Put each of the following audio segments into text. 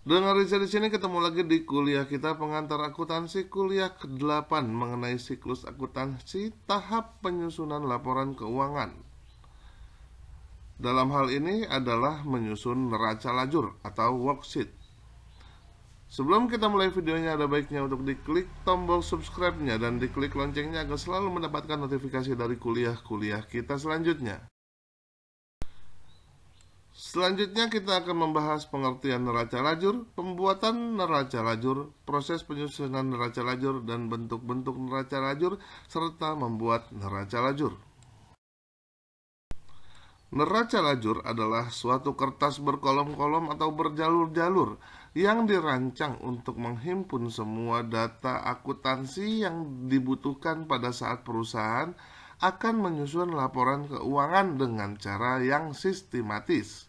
Dengan Riza di sini ketemu lagi di kuliah kita pengantar akuntansi kuliah ke-8 mengenai siklus akuntansi tahap penyusunan laporan keuangan. Dalam hal ini adalah menyusun neraca lajur atau worksheet. Sebelum kita mulai videonya, ada baiknya untuk diklik tombol subscribe-nya dan diklik loncengnya agar selalu mendapatkan notifikasi dari kuliah-kuliah kita selanjutnya. Selanjutnya kita akan membahas pengertian neraca lajur, pembuatan neraca lajur, proses penyusunan neraca lajur, dan bentuk-bentuk neraca lajur, serta membuat neraca lajur. Neraca lajur adalah suatu kertas berkolom-kolom atau berjalur-jalur yang dirancang untuk menghimpun semua data akuntansi yang dibutuhkan pada saat perusahaan akan menyusun laporan keuangan dengan cara yang sistematis.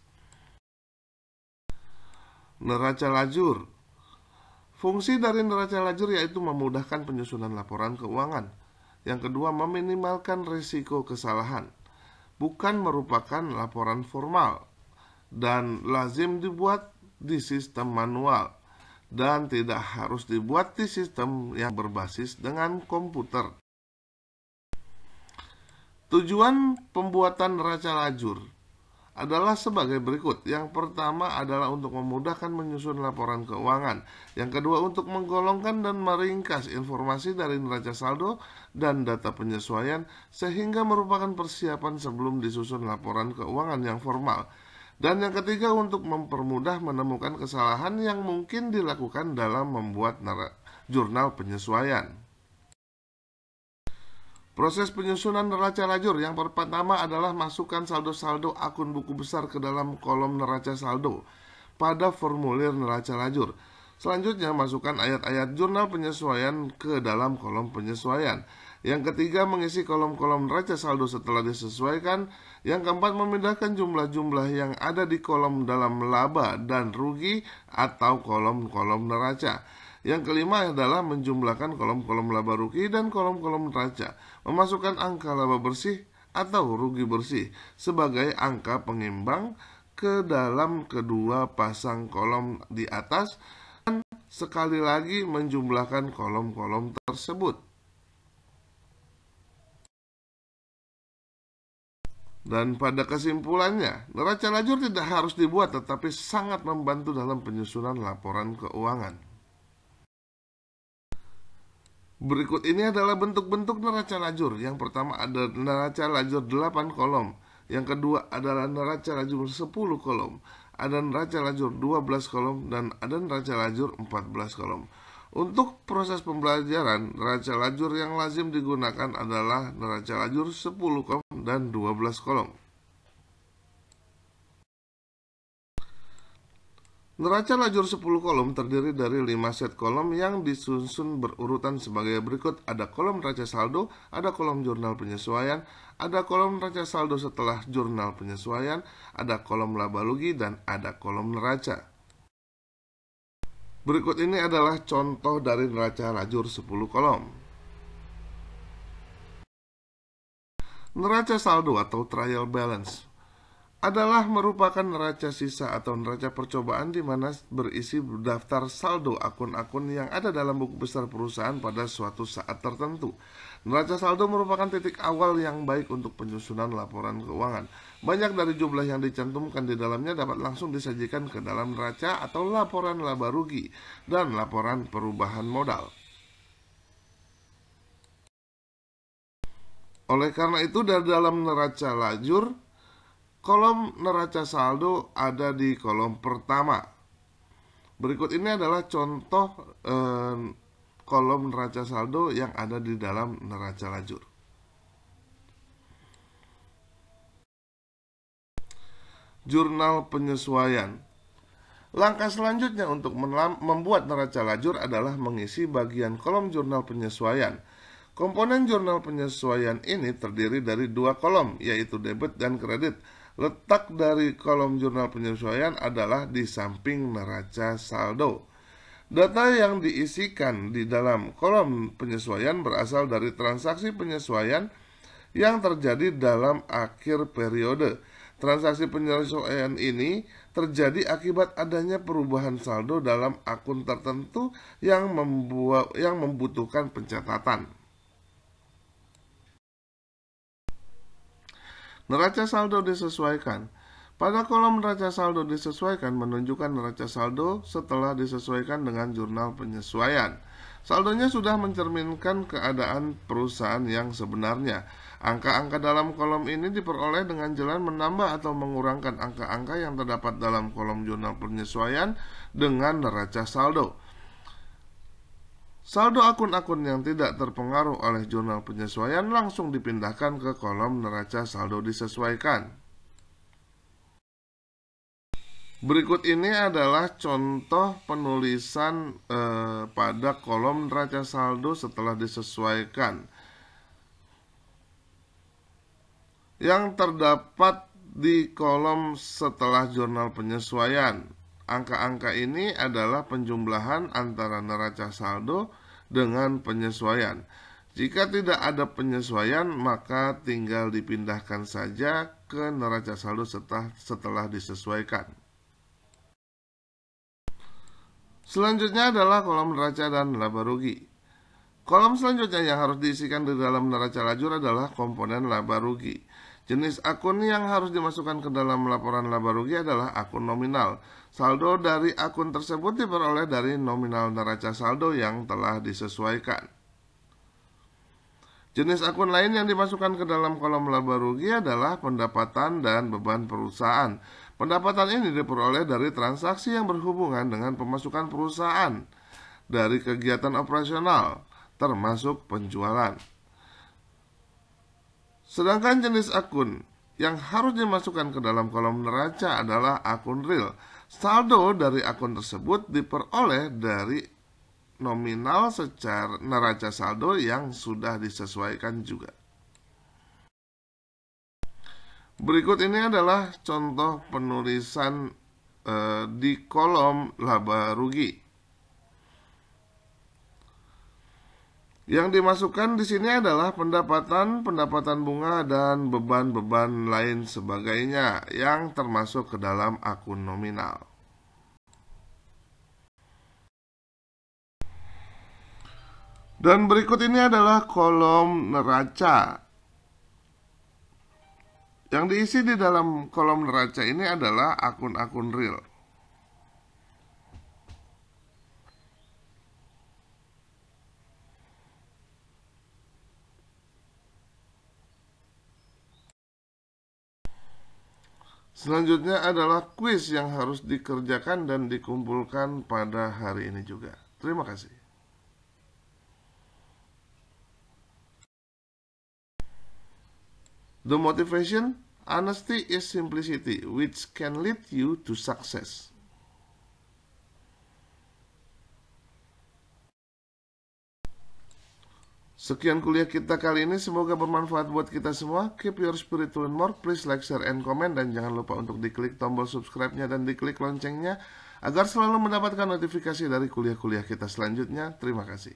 Neraca lajur. Fungsi dari neraca lajur yaitu memudahkan penyusunan laporan keuangan. Yang kedua, meminimalkan risiko kesalahan. Bukan merupakan laporan formal dan lazim dibuat di sistem manual dan tidak harus dibuat di sistem yang berbasis dengan komputer. Tujuan pembuatan neraca lajur adalah sebagai berikut. Yang pertama adalah untuk memudahkan menyusun laporan keuangan. Yang kedua, untuk menggolongkan dan meringkas informasi dari neraca saldo dan data penyesuaian sehingga merupakan persiapan sebelum disusun laporan keuangan yang formal. Dan yang ketiga, untuk mempermudah menemukan kesalahan yang mungkin dilakukan dalam membuat jurnal penyesuaian. Proses penyusunan neraca lajur yang pertama adalah masukkan saldo-saldo akun buku besar ke dalam kolom neraca saldo pada formulir neraca lajur. Selanjutnya, masukkan ayat-ayat jurnal penyesuaian ke dalam kolom penyesuaian. Yang ketiga, mengisi kolom-kolom neraca saldo setelah disesuaikan. Yang keempat, memindahkan jumlah-jumlah yang ada di kolom dalam laba dan rugi atau kolom-kolom neraca. Yang kelima adalah menjumlahkan kolom-kolom laba rugi dan kolom-kolom neraca, memasukkan angka laba bersih atau rugi bersih sebagai angka pengimbang ke dalam kedua pasang kolom di atas, dan sekali lagi menjumlahkan kolom-kolom tersebut. Dan pada kesimpulannya, neraca lajur tidak harus dibuat tetapi sangat membantu dalam penyusunan laporan keuangan. Berikut ini adalah bentuk-bentuk neraca lajur. Yang pertama ada neraca lajur 8 kolom. Yang kedua adalah neraca lajur 10 kolom. Ada neraca lajur 12 kolom dan ada neraca lajur 14 kolom. Untuk proses pembelajaran, neraca lajur yang lazim digunakan adalah neraca lajur 10 kolom dan 12 kolom. Neraca lajur 10 kolom terdiri dari 5 set kolom yang disusun berurutan sebagai berikut. Ada kolom neraca saldo, ada kolom jurnal penyesuaian, ada kolom neraca saldo setelah jurnal penyesuaian, ada kolom laba rugi, dan ada kolom neraca. Berikut ini adalah contoh dari neraca lajur 10 kolom. Neraca saldo atau trial balance adalah merupakan neraca sisa atau neraca percobaan di mana berisi daftar saldo akun-akun yang ada dalam buku besar perusahaan pada suatu saat tertentu. Neraca saldo merupakan titik awal yang baik untuk penyusunan laporan keuangan. Banyak dari jumlah yang dicantumkan di dalamnya dapat langsung disajikan ke dalam neraca atau laporan laba rugi dan laporan perubahan modal. Oleh karena itu, dari dalam neraca lajur, kolom neraca saldo ada di kolom pertama. Berikut ini adalah contoh kolom neraca saldo yang ada di dalam neraca lajur. Jurnal penyesuaian. Langkah selanjutnya untuk membuat neraca lajur adalah mengisi bagian kolom jurnal penyesuaian. Komponen jurnal penyesuaian ini terdiri dari 2 kolom, yaitu debit dan kredit. Letak dari kolom jurnal penyesuaian adalah di samping neraca saldo. Data yang diisikan di dalam kolom penyesuaian berasal dari transaksi penyesuaian yang terjadi dalam akhir periode. Transaksi penyesuaian ini terjadi akibat adanya perubahan saldo dalam akun tertentu yang membutuhkan pencatatan. Neraca saldo disesuaikan. Pada kolom neraca saldo disesuaikan menunjukkan neraca saldo setelah disesuaikan dengan jurnal penyesuaian. Saldonya sudah mencerminkan keadaan perusahaan yang sebenarnya. Angka-angka dalam kolom ini diperoleh dengan jalan menambah atau mengurangkan angka-angka yang terdapat dalam kolom jurnal penyesuaian dengan neraca saldo. Saldo akun-akun yang tidak terpengaruh oleh jurnal penyesuaian langsung dipindahkan ke kolom neraca saldo disesuaikan. Berikut ini adalah contoh penulisan pada kolom neraca saldo setelah disesuaikan yang terdapat di kolom setelah jurnal penyesuaian. Angka-angka ini adalah penjumlahan antara neraca saldo dengan penyesuaian. Jika tidak ada penyesuaian, maka tinggal dipindahkan saja ke neraca saldo setelah disesuaikan. Selanjutnya adalah kolom neraca dan laba rugi. Kolom selanjutnya yang harus diisikan di dalam neraca lajur adalah komponen laba rugi. Jenis akun yang harus dimasukkan ke dalam laporan laba rugi adalah akun nominal. Saldo dari akun tersebut diperoleh dari nominal neraca saldo yang telah disesuaikan. Jenis akun lain yang dimasukkan ke dalam kolom laba rugi adalah pendapatan dan beban perusahaan. Pendapatan ini diperoleh dari transaksi yang berhubungan dengan pemasukan perusahaan dari kegiatan operasional, termasuk penjualan. Sedangkan jenis akun yang harus dimasukkan ke dalam kolom neraca adalah akun real. Saldo dari akun tersebut diperoleh dari nominal secara neraca saldo yang sudah disesuaikan juga. Berikut ini adalah contoh penulisan di kolom laba rugi. Yang dimasukkan di sini adalah pendapatan bunga, dan beban-beban lain sebagainya yang termasuk ke dalam akun nominal. Dan berikut ini adalah kolom neraca. Yang diisi di dalam kolom neraca ini adalah akun-akun real. Selanjutnya adalah kuis yang harus dikerjakan dan dikumpulkan pada hari ini juga. Terima kasih. The motivation, honesty is simplicity, which can lead you to success. Sekian kuliah kita kali ini, semoga bermanfaat buat kita semua. Keep your spirit to learn more. Please like, share, and comment. Dan jangan lupa untuk diklik tombol subscribe-nya dan diklik loncengnya agar selalu mendapatkan notifikasi dari kuliah-kuliah kita selanjutnya. Terima kasih.